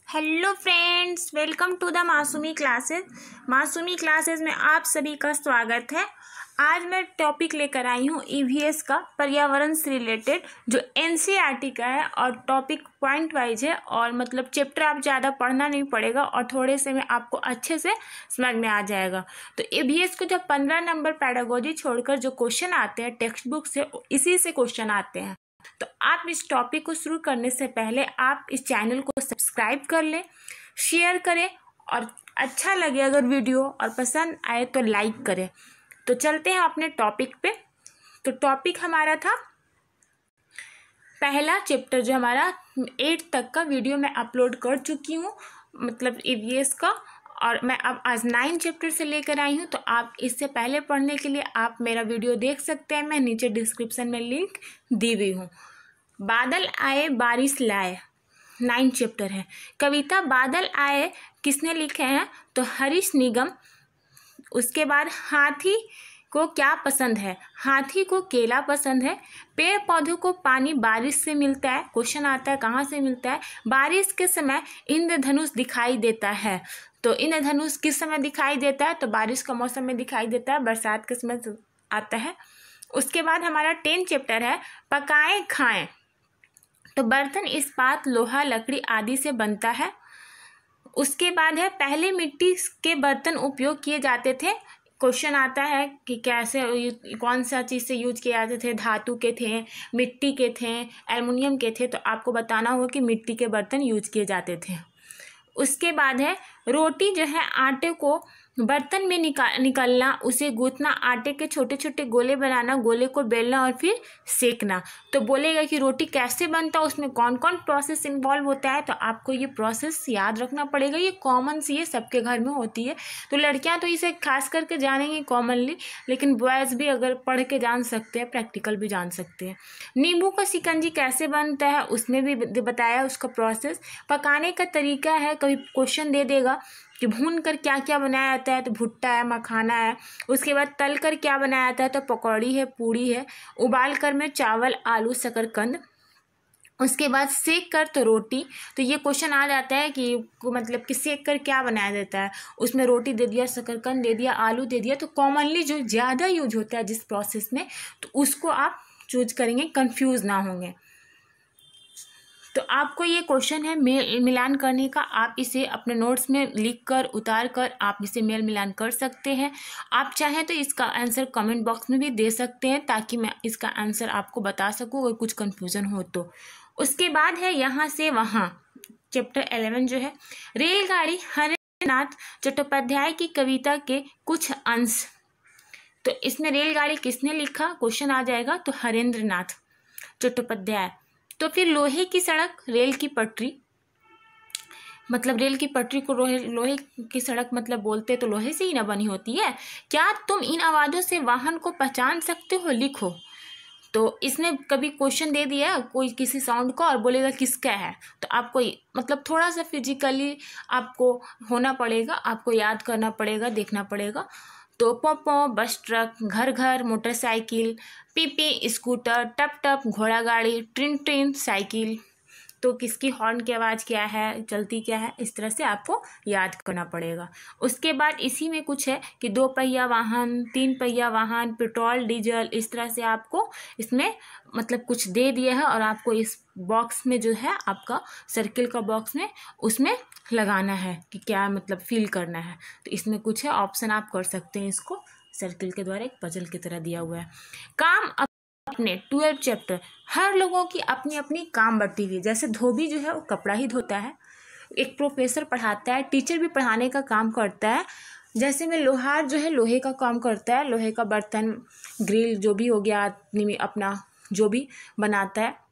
Hello friends, welcome to the Masoomi classes. Masoomi classes में आप सभी का स्वागत है। आज मैं टॉपिक लेकर आई हूँ ईवीएस का, पर्यावरण से रिलेटेड, जो एनसीईआरटी का है और टॉपिक पॉइंट वाइज है और मतलब चैप्टर आप ज़्यादा पढ़ना नहीं पड़ेगा और थोड़े से में आपको अच्छे से समझ में आ जाएगा। तो ईवीएस को जब 15 नंबर पैडागोजी छोड़कर जो क्वेश्चन आते हैं टेक्स्ट बुक से, इसी से क्वेश्चन आते हैं। तो आप इस टॉपिक को शुरू करने से पहले आप इस चैनल को सब्सक्राइब कर लें, शेयर करें और अच्छा लगे अगर वीडियो और पसंद आए तो लाइक करें। तो चलते हैं अपने टॉपिक पे। तो टॉपिक हमारा था पहला चैप्टर, जो हमारा 8 तक का वीडियो मैं अपलोड कर चुकी हूँ, मतलब ईवीएस का, और मैं अब आज 9 चैप्टर से लेकर आई हूँ। तो आप इससे पहले पढ़ने के लिए आप मेरा वीडियो देख सकते हैं, मैं नीचे डिस्क्रिप्शन में लिंक दी हुई हूँ। बादल आए बारिश लाए 9 चैप्टर है। कविता बादल आए किसने लिखे हैं? तो हरीश निगम। उसके बाद हाथी को क्या पसंद है? हाथी को केला पसंद है। पेड़ पौधों को पानी बारिश से मिलता है। क्वेश्चन आता है कहाँ से मिलता है? बारिश के समय इंद्रधनुष दिखाई देता है। तो इंद्रधनुष किस समय दिखाई देता है? तो बारिश का मौसम में दिखाई देता है, बरसात के समय आता है। उसके बाद हमारा 10 चैप्टर है पकाएं खाएं। तो बर्तन इस्पात, लोहा, लकड़ी आदि से बनता है। उसके बाद है पहले मिट्टी के बर्तन उपयोग किए जाते थे। क्वेश्चन आता है कि कैसे, कौन सा चीज़ से यूज किए जाते थे? धातु के थे, मिट्टी के थे, एल्युमिनियम के थे। तो आपको बताना होगा कि मिट्टी के बर्तन यूज किए जाते थे। उसके बाद है रोटी जो है आटे को बर्तन में निकालना, उसे गूंथना, आटे के छोटे छोटे गोले बनाना, गोले को बेलना और फिर सेकना। तो बोलेगा कि रोटी कैसे बनता है, उसमें कौन कौन प्रोसेस इन्वॉल्व होता है। तो आपको ये प्रोसेस याद रखना पड़ेगा। ये कॉमन सी है, सबके घर में होती है। तो लड़कियां तो इसे खास करके जानेंगी कॉमनली, लेकिन बॉयज़ भी अगर पढ़ के जान सकते हैं, प्रैक्टिकल भी जान सकते हैं। नींबू का शिकंजी कैसे बनता है, उसमें भी बताया उसका प्रोसेस। पकाने का तरीका है, कभी क्वेश्चन दे देगा कि भून कर क्या क्या बनाया जाता है, तो भुट्टा है, मखाना है। उसके बाद तल कर क्या बनाया जाता है, तो पकौड़ी है, पूड़ी है। उबाल कर में चावल, आलू, शकरकंद। उसके बाद सेक कर तो रोटी। तो ये क्वेश्चन आ जाता है कि मतलब कि सेक कर क्या बनाया जाता है, उसमें रोटी दे दिया, शकरकंद दे दिया, आलू दे दिया। तो कॉमनली जो ज़्यादा यूज होता है जिस प्रोसेस में, तो उसको आप चूज करेंगे, कंफ्यूज ना होंगे। तो आपको ये क्वेश्चन है मेल मिलान करने का। आप इसे अपने नोट्स में लिख कर, उतार कर आप इसे मेल मिलान कर सकते हैं। आप चाहें तो इसका आंसर कमेंट बॉक्स में भी दे सकते हैं, ताकि मैं इसका आंसर आपको बता सकूं अगर कुछ कन्फ्यूज़न हो तो। उसके बाद है यहाँ से वहाँ, चैप्टर 11 जो है रेलगाड़ी, हरेंद्रनाथ चट्टोपाध्याय की कविता के कुछ अंश। तो इसमें रेलगाड़ी किसने लिखा, क्वेश्चन आ जाएगा, तो हरेंद्रनाथ चट्टोपाध्याय। तो फिर लोहे की सड़क, रेल की पटरी, मतलब रेल की पटरी को लोहे की सड़क मतलब बोलते तो लोहे से ही ना बनी होती है। क्या तुम इन आवाज़ों से वाहन को पहचान सकते हो, लिखो। तो इसमें कभी क्वेश्चन दे दिया कोई किसी साउंड को और बोलेगा किसका है, तो आपको मतलब थोड़ा सा फिजिकली आपको होना पड़ेगा, आपको याद करना पड़ेगा, देखना पड़ेगा। तो पोपो, बस, ट्रक, घर घर, मोटरसाइकिल, पीपी, स्कूटर, टप टप, घोड़ा गाड़ी, ट्रेन ट्रेन, साइकिल। तो किसकी हॉर्न की आवाज़ क्या है, चलती क्या है, इस तरह से आपको याद करना पड़ेगा। उसके बाद इसी में कुछ है कि 2 पहिया वाहन, 3 पहिया वाहन, पेट्रोल, डीजल, इस तरह से आपको इसमें मतलब कुछ दे दिया है और आपको इस बॉक्स में जो है आपका सर्किल का बॉक्स में उसमें लगाना है कि क्या मतलब फील करना है। तो इसमें कुछ है ऑप्शन, आप कर सकते हैं इसको सर्किल के द्वारा, एक पजल की तरह दिया हुआ है। काम अपने 12 चैप्टर, हर लोगों की अपनी अपनी काम बटी हुई। जैसे धोबी जो है वो कपड़ा ही धोता है, एक प्रोफेसर पढ़ाता है, टीचर भी पढ़ाने का काम करता है। जैसे में लोहार जो है लोहे का काम करता है, लोहे का बर्तन, ग्रिल जो भी हो गया, आदमी अपना जो भी बनाता है।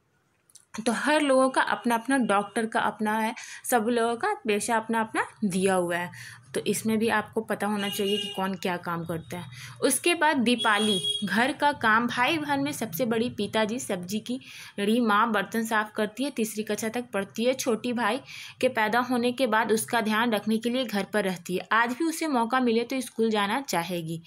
तो हर लोगों का अपना अपना, डॉक्टर का अपना है, सब लोगों का पेशा अपना अपना दिया हुआ है। तो इसमें भी आपको पता होना चाहिए कि कौन क्या काम करता है। उसके बाद दीपाली, घर का काम, भाई बहन में सबसे बड़ी पिताजी सब्जी की री, माँ बर्तन साफ करती है, 3री कक्षा तक पढ़ती है, छोटी भाई के पैदा होने के बाद उसका ध्यान रखने के लिए घर पर रहती है, आज भी उसे मौका मिले तो स्कूल जाना चाहेगी।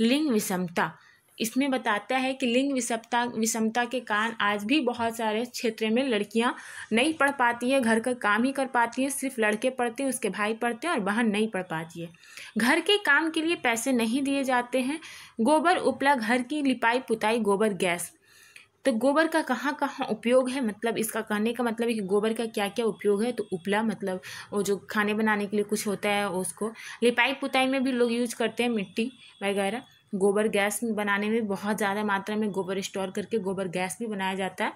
लिंग विषमता, इसमें बताता है कि लिंग विषमता के कारण आज भी बहुत सारे क्षेत्र में लड़कियां नहीं पढ़ पाती है, घर का काम ही कर पाती है, सिर्फ लड़के पढ़ते हैं, उसके भाई पढ़ते हैं और बहन नहीं पढ़ पाती है। घर के काम के लिए पैसे नहीं दिए जाते हैं। गोबर उपला, घर की लिपाई पुताई, गोबर गैस। तो गोबर का कहाँ कहाँ उपयोग है, मतलब इसका कहने का मतलब है कि गोबर का क्या क्या उपयोग है। तो उपला मतलब वो जो खाने बनाने के लिए कुछ होता है उसको, लिपाई पुताई में भी लोग यूज करते हैं मिट्टी वगैरह, गोबर गैस बनाने में बहुत ज़्यादा मात्रा में गोबर स्टोर करके गोबर गैस भी बनाया जाता है।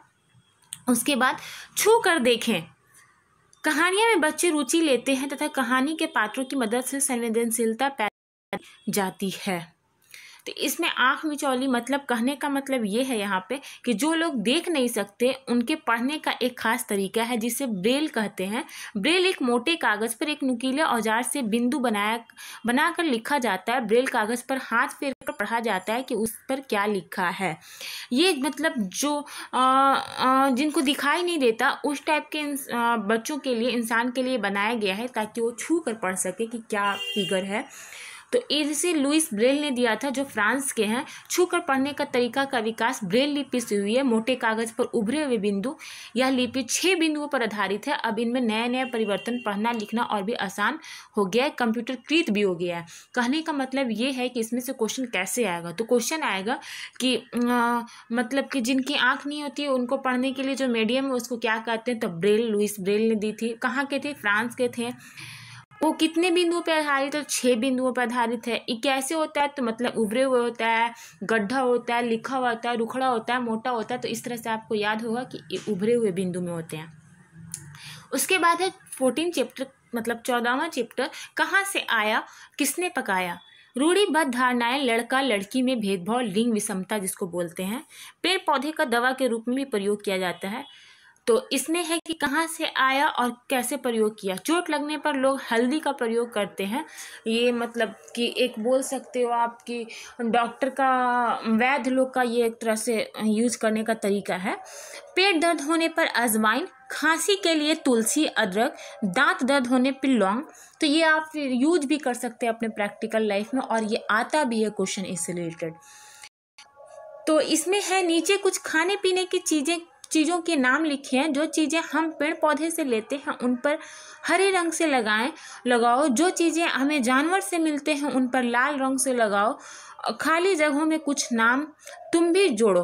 उसके बाद छू कर देखें, कहानियाँ में बच्चे रुचि लेते हैं तथा कहानी के पात्रों की मदद से संवेदनशीलता पैदा जाती है। तो इसमें आँख मिचौली मतलब कहने का मतलब ये है यहाँ पे कि जो लोग देख नहीं सकते उनके पढ़ने का एक खास तरीका है जिसे ब्रेल कहते हैं। ब्रेल एक मोटे कागज़ पर एक नुकीले औजार से बिंदु बनाकर लिखा जाता है। ब्रेल कागज़ पर हाथ फेर कर पढ़ा जाता है कि उस पर क्या लिखा है। ये मतलब जो जिनको दिखाई नहीं देता उस टाइप के बच्चों के लिए, इंसान के लिए बनाया गया है ताकि वो छू कर पढ़ सके कि क्या फिगर है। तो इसे लुइस ब्रेल ने दिया था, जो फ्रांस के हैं। छूकर पढ़ने का तरीका का विकास ब्रेल लिपि से हुई है। मोटे कागज पर उभरे हुए बिंदु, यह लिपि 6 बिंदुओं पर आधारित है। अब इनमें नए नए परिवर्तन, पढ़ना लिखना और भी आसान हो गया है, कंप्यूटरकृत भी हो गया है। कहने का मतलब ये है कि इसमें से क्वेश्चन कैसे आएगा। तो क्वेश्चन आएगा कि मतलब कि जिनकी आँख नहीं होती है उनको पढ़ने के लिए जो मीडियम है उसको क्या कहते हैं। तो ब्रेल लुइस ब्रेल ने दी थी। कहाँ के थे? फ्रांस के थे। वो कितने बिंदुओं पर आधारित है? तो 6 बिंदुओं पर आधारित है। ये कैसे होता है? तो मतलब उभरे हुए होता है, गड्ढा होता है, लिखा हुआ होता है, रुखड़ा होता है, मोटा होता है। तो इस तरह से आपको याद होगा कि ये उभरे हुए बिंदु में होते हैं। उसके बाद है 14 चैप्टर, मतलब 14वां चैप्टर, कहाँ से आया किसने पकाया। रूढ़िबद्ध धारणाएं, लड़का लड़की में भेदभाव, लिंग विषमता जिसको बोलते हैं। पेड़ पौधे का दवा के रूप में भी प्रयोग किया जाता है। तो इसमें है कि कहाँ से आया और कैसे प्रयोग किया। चोट लगने पर लोग हल्दी का प्रयोग करते हैं। ये मतलब कि एक बोल सकते हो आप कि डॉक्टर का, वैद्य लोग का ये एक तरह से यूज करने का तरीका है। पेट दर्द होने पर अजवाइन, खांसी के लिए तुलसी, अदरक, दांत दर्द होने पर लौंग। तो ये आप यूज भी कर सकते हैं अपने प्रैक्टिकल लाइफ में और ये आता भी है क्वेश्चन इससे रिलेटेड। तो इसमें है नीचे कुछ खाने पीने की चीज़ों के नाम लिखे हैं। जो चीज़ें हम पेड़ पौधे से लेते हैं उन पर हरे रंग से लगाओ। जो चीज़ें हमें जानवर से मिलते हैं उन पर लाल रंग से लगाओ। खाली जगहों में कुछ नाम तुम भी जोड़ो।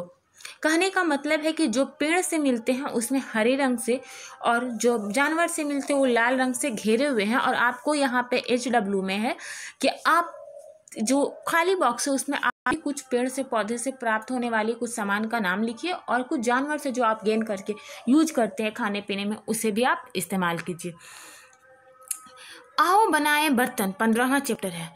कहने का मतलब है कि जो पेड़ से मिलते हैं उसमें हरे रंग से और जो जानवर से मिलते हैं वो लाल रंग से घेरे हुए हैं। और आपको यहाँ पे HW में है कि आप जो खाली बॉक्स है उसमें आप कुछ पेड़ से, पौधे से प्राप्त होने वाली कुछ सामान का नाम लिखिए और कुछ जानवर से जो आप गेन करके यूज करते हैं खाने पीने में उसे भी आप इस्तेमाल कीजिए। आओ बनाए बर्तन 15वां चैप्टर है।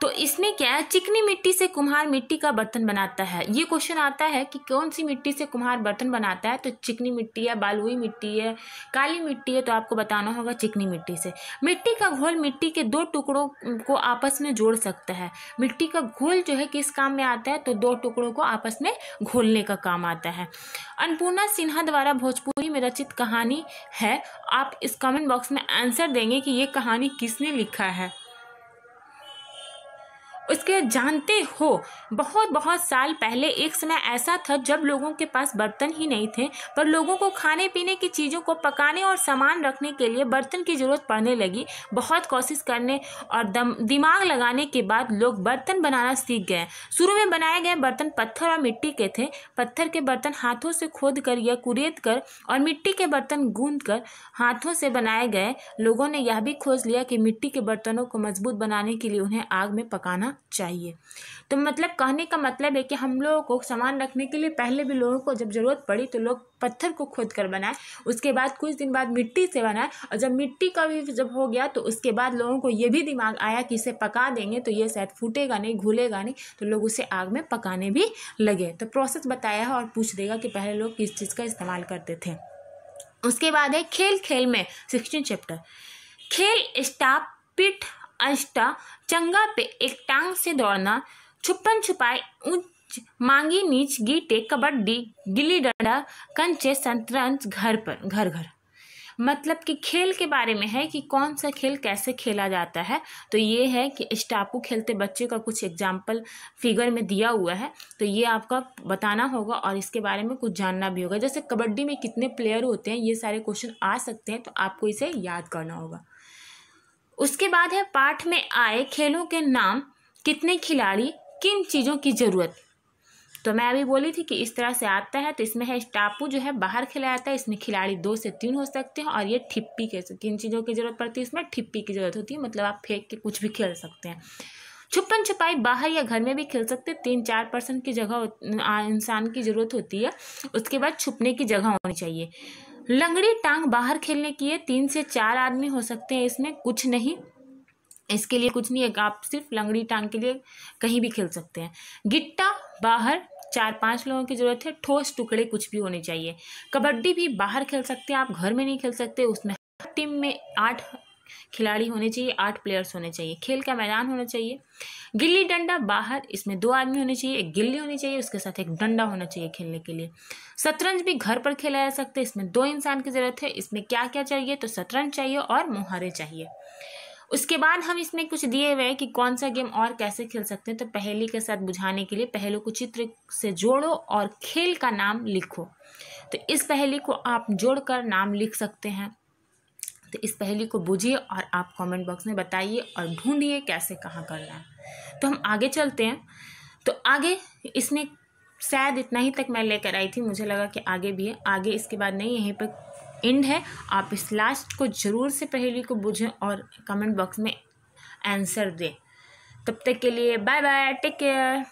तो इसमें क्या है, चिकनी मिट्टी से कुम्हार मिट्टी का बर्तन बनाता है। ये क्वेश्चन आता है कि कौन सी मिट्टी से कुम्हार बर्तन बनाता है। तो चिकनी मिट्टी है, बालुई मिट्टी है, काली मिट्टी है। तो आपको बताना होगा चिकनी मिट्टी से। मिट्टी का घोल मिट्टी के 2 टुकड़ों को आपस में जोड़ सकता है। मिट्टी का घोल जो है किस काम में आता है? तो 2 टुकड़ों को आपस में घोलने का काम आता है। अन्नपूर्णा सिन्हा द्वारा भोजपुरी में रचित कहानी है। आप इस कमेंट बॉक्स में आंसर देंगे कि ये कहानी किसने लिखा है। उसके जानते हो, बहुत साल पहले एक समय ऐसा था जब लोगों के पास बर्तन ही नहीं थे, पर लोगों को खाने पीने की चीज़ों को पकाने और सामान रखने के लिए बर्तन की ज़रूरत पड़ने लगी। बहुत कोशिश करने और दिमाग लगाने के बाद लोग बर्तन बनाना सीख गए। शुरू में बनाए गए बर्तन पत्थर और मिट्टी के थे। पत्थर के बर्तन हाथों से खोद कर या कुरेद कर और मिट्टी के बर्तन गूंद कर हाथों से बनाए गए। लोगों ने यह भी खोज लिया कि मिट्टी के बर्तनों को मजबूत बनाने के लिए उन्हें आग में पकाना चाहिए। तो मतलब कहने का मतलब है कि हम लोगों को सामान रखने के लिए पहले भी लोगों को जब जरूरत पड़ी तो लोग पत्थर को खोद कर बनाए, उसके बाद कुछ दिन बाद मिट्टी से बनाए, और जब मिट्टी का भी जब हो गया तो उसके बाद लोगों को ये भी दिमाग आया कि इसे पका देंगे तो ये शायद फूटेगा नहीं, घुलेगा नहीं, तो लोग उसे आग में पकाने भी लगे। तो प्रोसेस बताया है और पूछ देगा कि पहले लोग किस चीज़ का इस्तेमाल करते थे। उसके बाद है खेल में 16 चैप्टर। खेल स्टाप, पिट, अष्टा, चंगा पे एक टांग से दौड़ना, छुपन छुपाई, ऊंच मांगी नीच, गीटे, कबड्डी, गिल्ली डंडा, कंचे, शतरंज, घर। मतलब कि खेल के बारे में है कि कौन सा खेल कैसे खेला जाता है। तो ये है कि स्टापू खेलते बच्चे का कुछ एग्जाम्पल फिगर में दिया हुआ है, तो ये आपका बताना होगा और इसके बारे में कुछ जानना भी होगा। जैसे कबड्डी में कितने प्लेयर होते हैं, ये सारे क्वेश्चन आ सकते हैं, तो आपको इसे याद करना होगा। उसके बाद है पाठ में आए खेलों के नाम, कितने खिलाड़ी, किन चीज़ों की ज़रूरत। तो मैं अभी बोली थी कि इस तरह से आता है। तो इसमें है स्टापू जो है बाहर खेला जाता है, इसमें खिलाड़ी 2 से 3 हो सकते हैं। और ये ठिप्पी के किन चीज़ों की ज़रूरत पड़ती है, इसमें ठिप्पी की ज़रूरत होती है, मतलब आप फेंक के कुछ भी खेल सकते हैं। छुपन छुपाई बाहर या घर में भी खेल सकते हैं, 3-4% की जगह इंसान की ज़रूरत होती है। उसके बाद छुपने की जगह होनी चाहिए। लंगड़ी टांग बाहर खेलने की है, 3 से 4 आदमी हो सकते हैं, इसमें कुछ नहीं, इसके लिए कुछ नहीं है, आप सिर्फ लंगड़ी टांग के लिए कहीं भी खेल सकते हैं। गिट्टा बाहर 4-5 लोगों की ज़रूरत है, ठोस टुकड़े कुछ भी होने चाहिए। कबड्डी भी बाहर खेल सकते हैं, आप घर में नहीं खेल सकते, उसमें हर टीम में 8 खिलाड़ी होने चाहिए, 8 प्लेयर्स होने चाहिए, खेल का मैदान होना चाहिए। गिल्ली डंडा बाहर, इसमें 2 आदमी होने चाहिए, एक गिल्ली होनी चाहिए, उसके साथ एक डंडा होना चाहिए खेलने के लिए। शतरंज भी घर पर खेला जा सकता है, इसमें 2 इंसान की ज़रूरत है। इसमें क्या क्या चाहिए, तो शतरंज चाहिए और मुहारे चाहिए। उसके बाद हम इसमें कुछ दिए हुए हैं कि कौन सा गेम और कैसे खेल सकते हैं। तो पहेली के साथ बुझाने के लिए पहेली को चित्र से जोड़ो और खेल का नाम लिखो। तो इस पहेली को आप जोड़कर नाम लिख सकते हैं। तो इस पहेली को बूझिए और आप कमेंट बॉक्स में बताइए और ढूंढिए कैसे कहाँ करना है। तो हम आगे चलते हैं। तो आगे इसमें शायद इतना ही तक मैं लेकर आई थी, मुझे लगा कि आगे भी है, आगे इसके बाद नहीं, यहीं पर एंड है। आप इस लास्ट को ज़रूर से पहेली को बूझें और कमेंट बॉक्स में आंसर दें। तब तक के लिए बाय बाय, टेक केयर।